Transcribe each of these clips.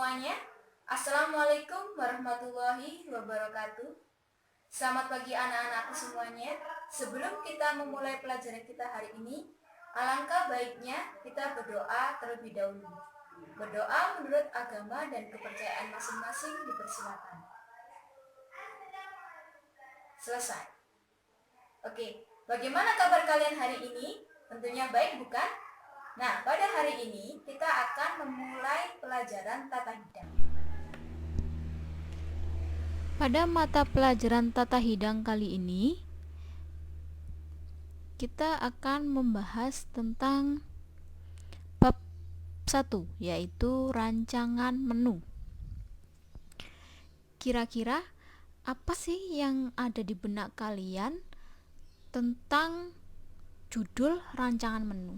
semuanya. Assalamualaikum warahmatullahi wabarakatuh. Selamat pagi anak-anakku semuanya. Sebelum kita memulai pelajaran kita hari ini, alangkah baiknya kita berdoa terlebih dahulu. Berdoa menurut agama dan kepercayaan masing-masing dipersilakan. Selesai. Oke, bagaimana kabar kalian hari ini? Tentunya baik, bukan? Nah, pada hari ini kita akan memulai pelajaran tata hidang. Pada mata pelajaran tata hidang kali ini, kita akan membahas tentang bab 1, yaitu rancangan menu. Kira-kira apa sih yang ada di benak kalian tentang judul rancangan menu?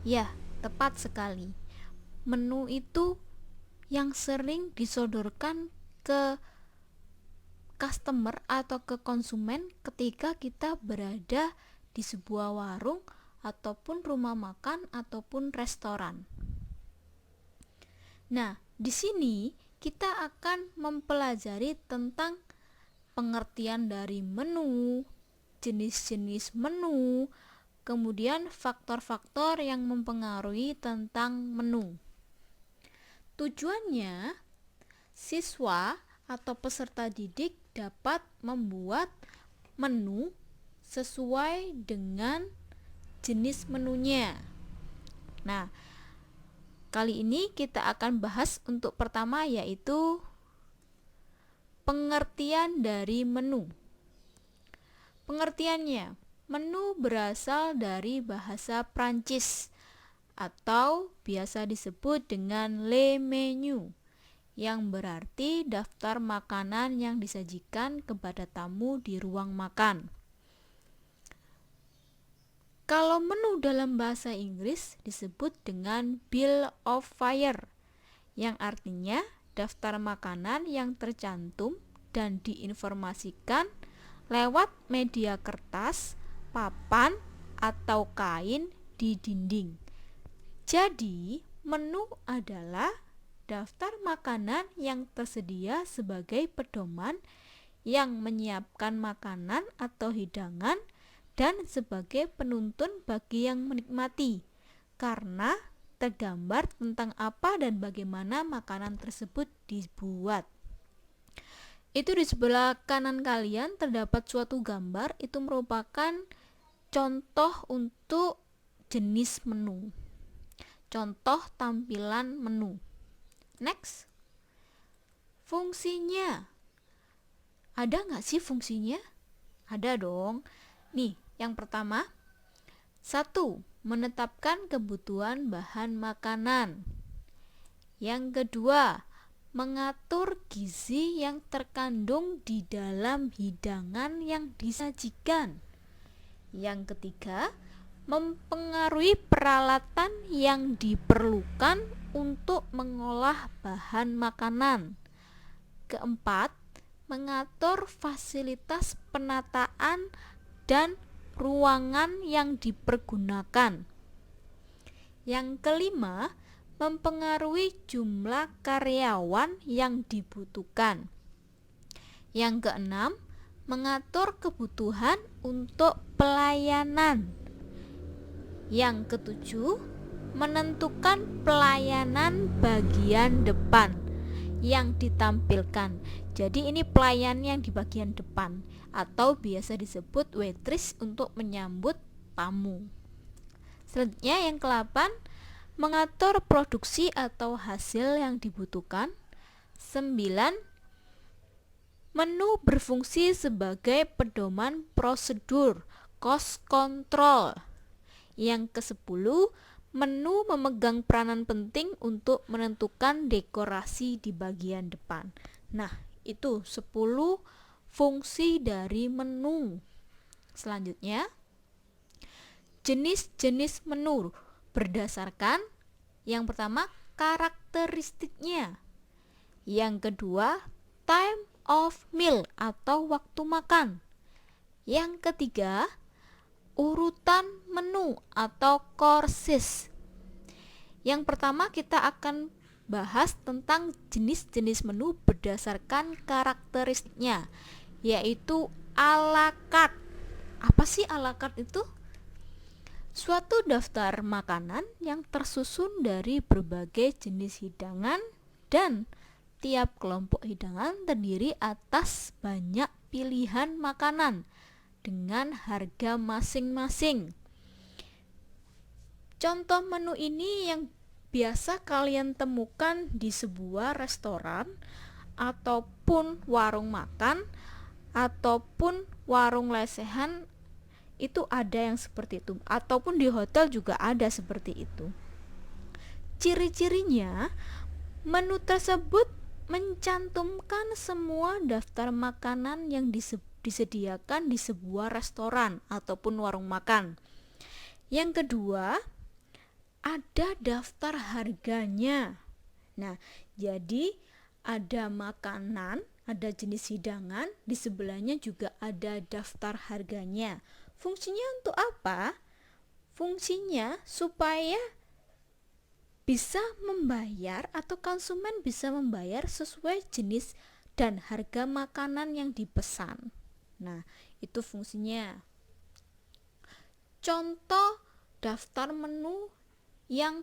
Ya, tepat sekali. Menu itu yang sering disodorkan ke customer atau ke konsumen ketika kita berada di sebuah warung ataupun rumah makan ataupun restoran. Nah, di sini kita akan mempelajari tentang pengertian dari menu, jenis-jenis menu, kemudian faktor-faktor yang mempengaruhi tentang menu. Tujuannya, siswa atau peserta didik dapat membuat menu sesuai dengan jenis menunya. Nah, kali ini kita akan bahas untuk pertama, yaitu pengertian dari menu. Pengertiannya, menu berasal dari bahasa Prancis atau biasa disebut dengan le menu, yang berarti daftar makanan yang disajikan kepada tamu di ruang makan. Kalau menu dalam bahasa Inggris disebut dengan bill of fare, yang artinya daftar makanan yang tercantum dan diinformasikan lewat media kertas, papan, atau kain di dinding. Jadi, menu adalah daftar makanan yang tersedia sebagai pedoman yang menyiapkan makanan atau hidangan dan sebagai penuntun bagi yang menikmati, karena tergambar tentang apa dan bagaimana makanan tersebut dibuat. Itu di sebelah kanan kalian terdapat suatu gambar, itu merupakan contoh untuk jenis menu. Contoh tampilan menu. Next. Fungsinya. Ada nggak sih fungsinya? Ada dong. Nih, yang pertama, 1. Menetapkan kebutuhan bahan makanan. Yang kedua, mengatur gizi yang terkandung di dalam hidangan yang disajikan. Yang ketiga, mempengaruhi peralatan yang diperlukan untuk mengolah bahan makanan. Keempat, mengatur fasilitas penataan dan ruangan yang dipergunakan. Yang kelima, mempengaruhi jumlah karyawan yang dibutuhkan. Yang keenam, mengatur kebutuhan untuk pelayanan. Yang ketujuh, menentukan pelayanan bagian depan yang ditampilkan. Jadi ini pelayan yang di bagian depan atau biasa disebut waitress untuk menyambut tamu. Selanjutnya yang ke-8, mengatur produksi atau hasil yang dibutuhkan. 9. Menu berfungsi sebagai pedoman prosedur, cost control. Yang ke-10, menu memegang peranan penting untuk menentukan dekorasi di bagian depan. Nah, itu 10 fungsi dari menu. Selanjutnya, jenis-jenis menu berdasarkan yang pertama karakteristiknya, yang kedua time of meal atau waktu makan, yang ketiga urutan menu atau courses, Yang pertama kita akan bahas tentang jenis-jenis menu berdasarkan karakteristiknya, yaitu a la carte. Apa sih a la carte itu? Suatu daftar makanan yang tersusun dari berbagai jenis hidangan dan tiap kelompok hidangan terdiri atas banyak pilihan makanan dengan harga masing-masing. Contoh menu ini yang biasa kalian temukan di sebuah restoran ataupun warung makan ataupun warung lesehan, itu ada yang seperti itu, ataupun di hotel juga ada seperti itu. Ciri-cirinya, menu tersebut mencantumkan semua daftar makanan yang disediakan di sebuah restoran ataupun warung makan. Yang kedua, ada daftar harganya. Nah, jadi ada makanan, ada jenis hidangan, di sebelahnya juga ada daftar harganya. Fungsinya untuk apa? Fungsinya supaya bisa membayar atau konsumen bisa membayar sesuai jenis dan harga makanan yang dipesan. Nah, itu fungsinya. Contoh daftar menu yang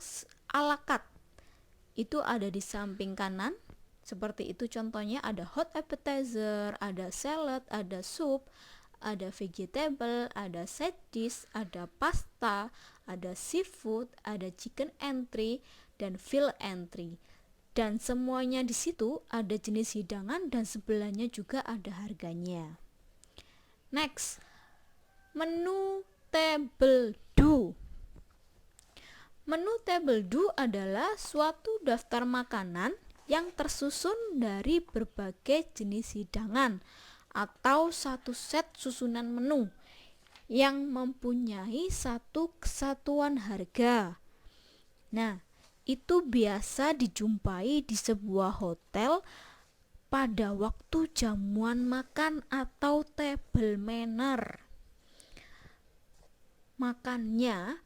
a la carte itu ada di samping kanan. Seperti itu contohnya, ada hot appetizer, ada salad, ada soup, ada vegetable, ada side dish, ada pasta, ada seafood, ada chicken entry, dan fill entry. Dan semuanya di situ ada jenis hidangan dan sebelahnya juga ada harganya. Next, menu table do. Menu table do adalah suatu daftar makanan yang tersusun dari berbagai jenis hidangan atau satu set susunan menu yang mempunyai satu kesatuan harga. Nah, itu biasa dijumpai di sebuah hotel pada waktu jamuan makan atau table manner. Makanannya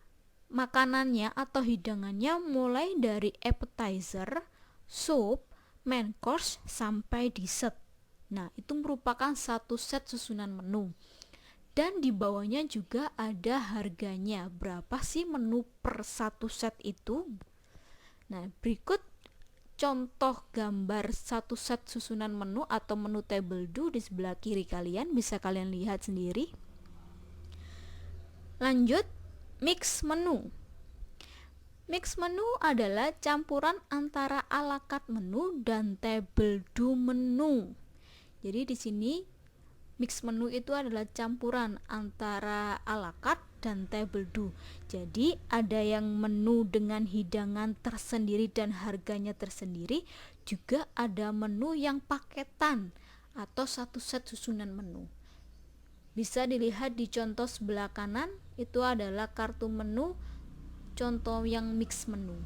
atau hidangannya mulai dari appetizer, soup, main course, sampai dessert. Nah, itu merupakan satu set susunan menu. Dan di bawahnya juga ada harganya. Berapa sih menu per satu set itu? Nah, berikut contoh gambar satu set susunan menu atau menu table do di sebelah kiri kalian. Bisa kalian lihat sendiri. Lanjut, mix menu. Mix menu adalah campuran antara a la carte menu dan table do menu. Jadi di sini mix menu itu adalah campuran antara a la carte dan table do. Jadi ada yang menu dengan hidangan tersendiri dan harganya tersendiri, juga ada menu yang paketan atau satu set susunan menu. Bisa dilihat di contoh sebelah kanan, itu adalah kartu menu contoh yang mix menu.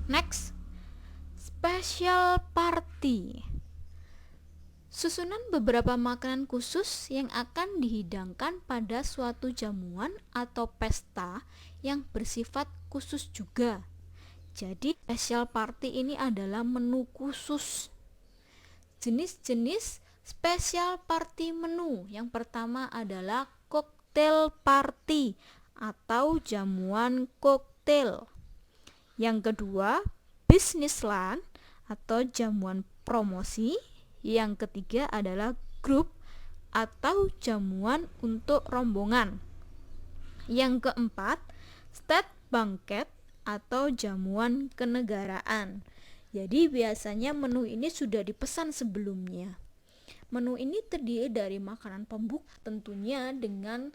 Next, special party. Susunan beberapa makanan khusus yang akan dihidangkan pada suatu jamuan atau pesta yang bersifat khusus juga. Jadi special party ini adalah menu khusus. Jenis-jenis special party menu. Yang pertama adalah cocktail party atau jamuan koktail. Yang kedua, business lunch atau jamuan promosi. Yang ketiga adalah grup atau jamuan untuk rombongan. Yang keempat, state banquet atau jamuan kenegaraan. Jadi biasanya menu ini sudah dipesan sebelumnya. Menu ini terdiri dari makanan pembuka tentunya dengan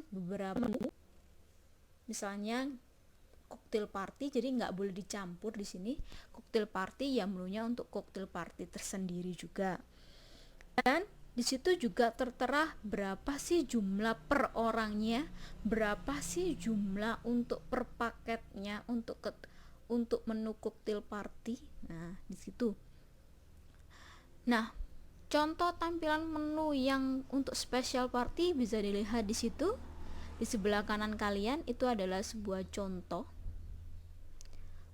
beberapa menu. Misalnya cocktail party, jadi nggak boleh dicampur di sini. Cocktail party ya menunya untuk cocktail party tersendiri juga. Dan di situ juga tertera berapa sih jumlah per orangnya, berapa sih jumlah untuk per paketnya untuk menu cocktail party. Nah, di situ. Nah, contoh tampilan menu yang untuk special party bisa dilihat di situ. Di sebelah kanan kalian itu adalah sebuah contoh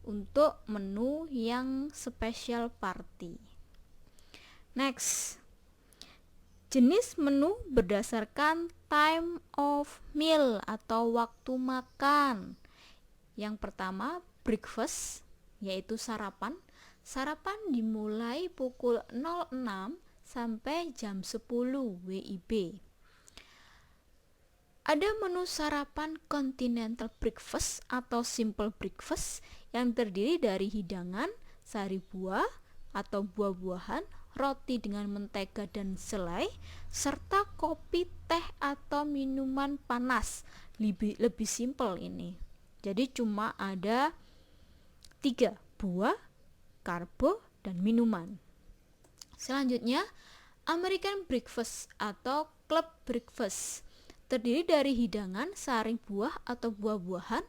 untuk menu yang special party. Next, jenis menu berdasarkan time of meal atau waktu makan. Yang pertama, breakfast, yaitu sarapan. Sarapan dimulai pukul 06 sampai jam 10 WIB. Ada menu sarapan continental breakfast atau simple breakfast yang terdiri dari hidangan, sari buah atau buah-buahan, roti dengan mentega dan selai, serta kopi, teh atau minuman panas. Lebih simple ini. Jadi cuma ada 3, buah, karbo, dan minuman. Selanjutnya, American breakfast atau club breakfast terdiri dari hidangan, sari buah atau buah-buahan,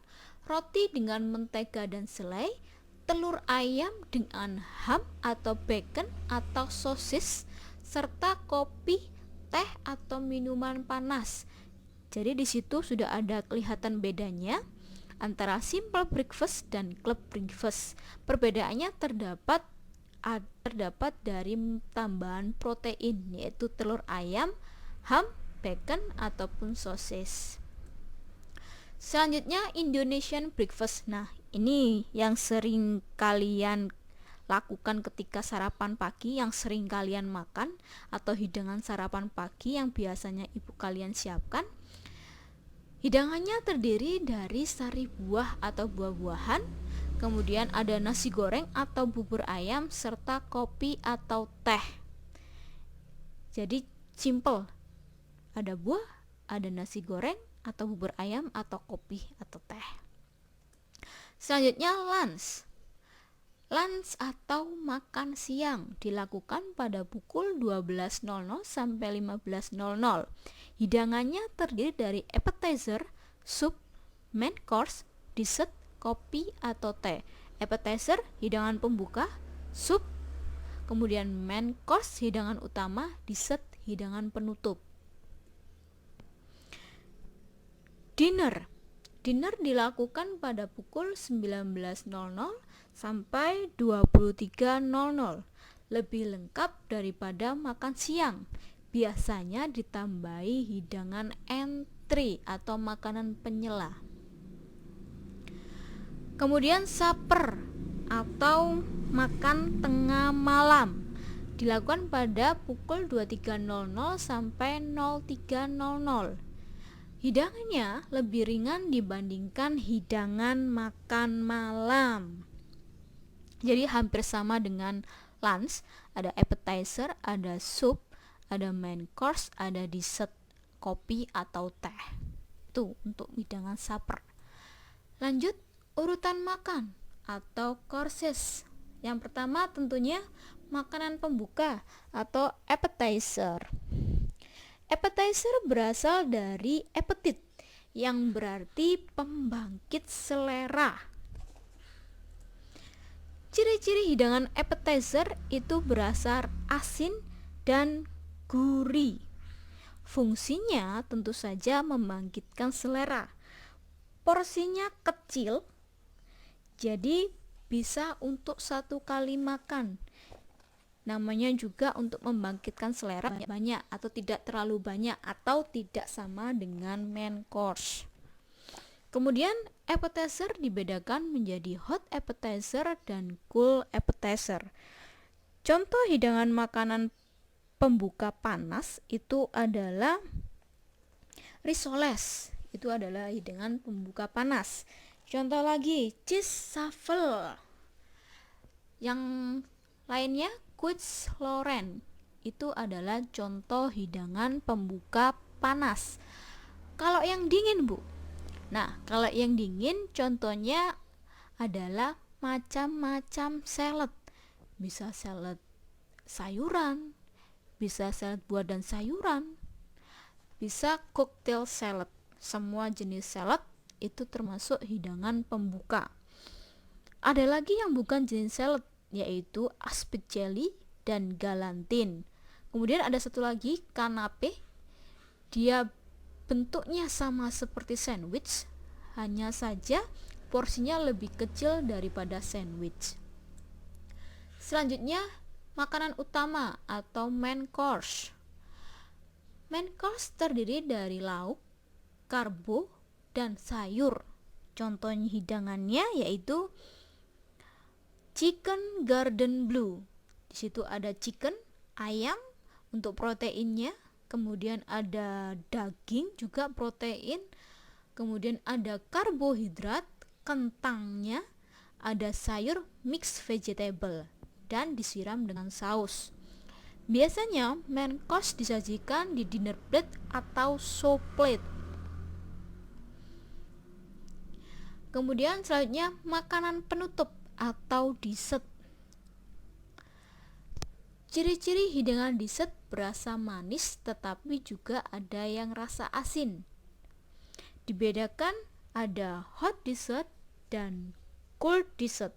roti dengan mentega dan selai, telur ayam dengan ham atau bacon atau sosis, serta kopi, teh atau minuman panas. Jadi di situ sudah ada kelihatan bedanya antara simple breakfast dan club breakfast. Perbedaannya terdapat dari tambahan protein, yaitu telur ayam, ham, bacon ataupun sosis. Selanjutnya Indonesian breakfast. Nah, ini yang sering kalian lakukan ketika sarapan pagi, yang sering kalian makan, atau hidangan sarapan pagi yang biasanya ibu kalian siapkan. Hidangannya terdiri dari sari buah atau buah-buahan, kemudian ada nasi goreng atau bubur ayam, serta kopi atau teh. Jadi simple, ada buah, ada nasi goreng atau bubur ayam atau kopi atau teh. Selanjutnya lunch. Lunch atau makan siang dilakukan pada pukul 12.00 sampai 15.00. Hidangannya terdiri dari appetizer, sup, main course, dessert, kopi atau teh. Appetizer, hidangan pembuka, sup, kemudian main course, hidangan utama, dessert, hidangan penutup. Dinner dilakukan pada pukul 19.00 sampai 23.00. Lebih lengkap daripada makan siang. Biasanya ditambahi hidangan entry atau makanan penyela. Kemudian supper atau makan tengah malam dilakukan pada pukul 23.00 sampai 03.00. Hidangannya lebih ringan dibandingkan hidangan makan malam. Jadi hampir sama dengan lunch, ada appetizer, ada sup, ada main course, ada dessert, kopi atau teh. Itu untuk hidangan supper. Lanjut, urutan makan atau courses. Yang pertama tentunya makanan pembuka atau appetizer. Appetizer berasal dari appetite yang berarti pembangkit selera. Ciri-ciri hidangan appetizer itu berasa asin dan gurih. Fungsinya tentu saja membangkitkan selera. Porsinya kecil, jadi bisa untuk satu kali makan. Namanya juga untuk membangkitkan selera banyak atau tidak terlalu banyak atau tidak sama dengan main course. Kemudian appetizer dibedakan menjadi hot appetizer dan cool appetizer. Contoh hidangan makanan pembuka panas itu adalah risoles. Itu adalah hidangan pembuka panas. Contoh lagi cheese souffle. Yang lainnya Quiche Lorraine, itu adalah contoh hidangan pembuka panas. Kalau yang dingin, Bu. Nah, kalau yang dingin contohnya adalah macam-macam salad. Bisa salad sayuran, bisa salad buah dan sayuran, bisa cocktail salad. Semua jenis salad itu termasuk hidangan pembuka. Ada lagi yang bukan jenis salad, yaitu aspik jelly dan galantin. Kemudian ada satu lagi, kanape. Dia bentuknya sama seperti sandwich, hanya saja porsinya lebih kecil daripada sandwich. Selanjutnya, makanan utama atau main course. Main course terdiri dari lauk, karbo, dan sayur. Contoh hidangannya yaitu chicken garden blue. Di situ ada chicken, ayam untuk proteinnya, kemudian ada daging juga protein, kemudian ada karbohidrat, kentangnya, ada sayur mixed vegetable, dan disiram dengan saus. Biasanya main course disajikan di dinner plate atau show plate. Kemudian selanjutnya makanan penutup atau dessert. Ciri-ciri hidangan dessert berasa manis tetapi juga ada yang rasa asin. Dibedakan ada hot dessert dan cold dessert.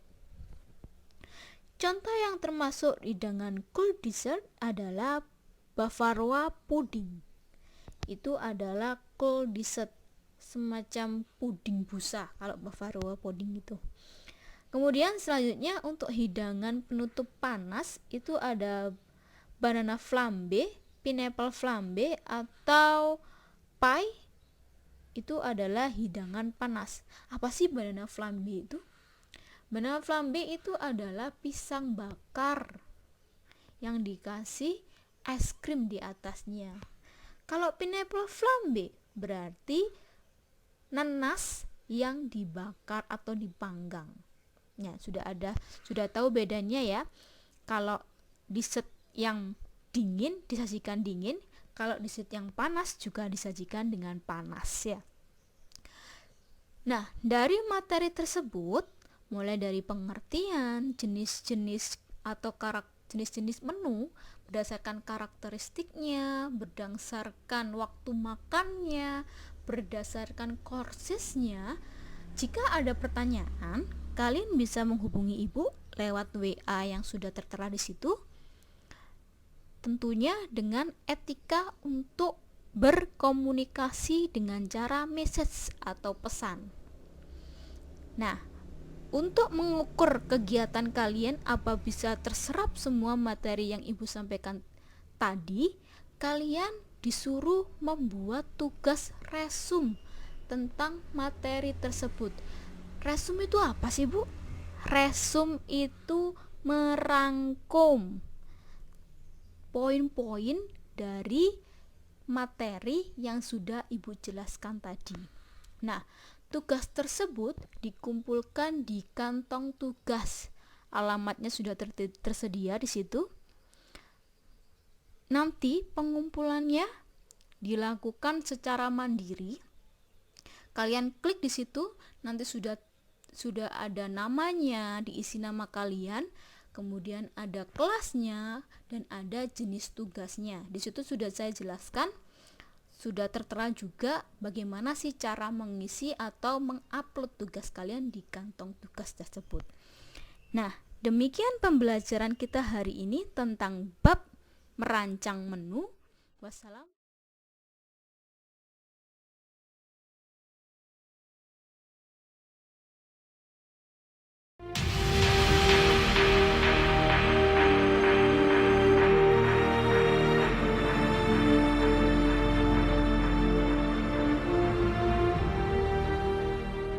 Contoh yang termasuk hidangan cold dessert adalah Bavaroa pudding. Itu adalah cold dessert, semacam puding busa kalau Bavaroa pudding itu. Kemudian selanjutnya untuk hidangan penutup panas itu ada banana flambe, pineapple flambe, atau pie. Itu adalah hidangan panas. Apa sih banana flambe itu? Banana flambe itu adalah pisang bakar yang dikasih es krim di atasnya. Kalau pineapple flambe berarti nanas yang dibakar atau dipanggang. Ya, sudah tahu bedanya ya. Kalau dessert yang dingin disajikan dingin, kalau dessert yang panas juga disajikan dengan panas ya. Nah, dari materi tersebut, mulai dari pengertian, jenis-jenis atau jenis-jenis menu berdasarkan karakteristiknya, berdasarkan waktu makannya, berdasarkan coursesnya. Jika ada pertanyaan, kalian bisa menghubungi ibu lewat WA yang sudah tertera di situ. Tentunya dengan etika untuk berkomunikasi dengan cara message atau pesan. Nah, untuk mengukur kegiatan kalian apa bisa terserap semua materi yang ibu sampaikan tadi, kalian disuruh membuat tugas resume tentang materi tersebut. Resume itu apa sih, Bu? Resume itu merangkum poin-poin dari materi yang sudah ibu jelaskan tadi. Nah, tugas tersebut dikumpulkan di kantong tugas. Alamatnya sudah tersedia di situ. Nanti pengumpulannya dilakukan secara mandiri. Kalian klik di situ, nanti sudah ada namanya, diisi nama kalian, kemudian ada kelasnya dan ada jenis tugasnya. Di situ sudah saya jelaskan, sudah tertera juga bagaimana sih cara mengisi atau mengupload tugas kalian di kantong tugas tersebut. Nah, demikian pembelajaran kita hari ini tentang bab merancang menu. Wassalam.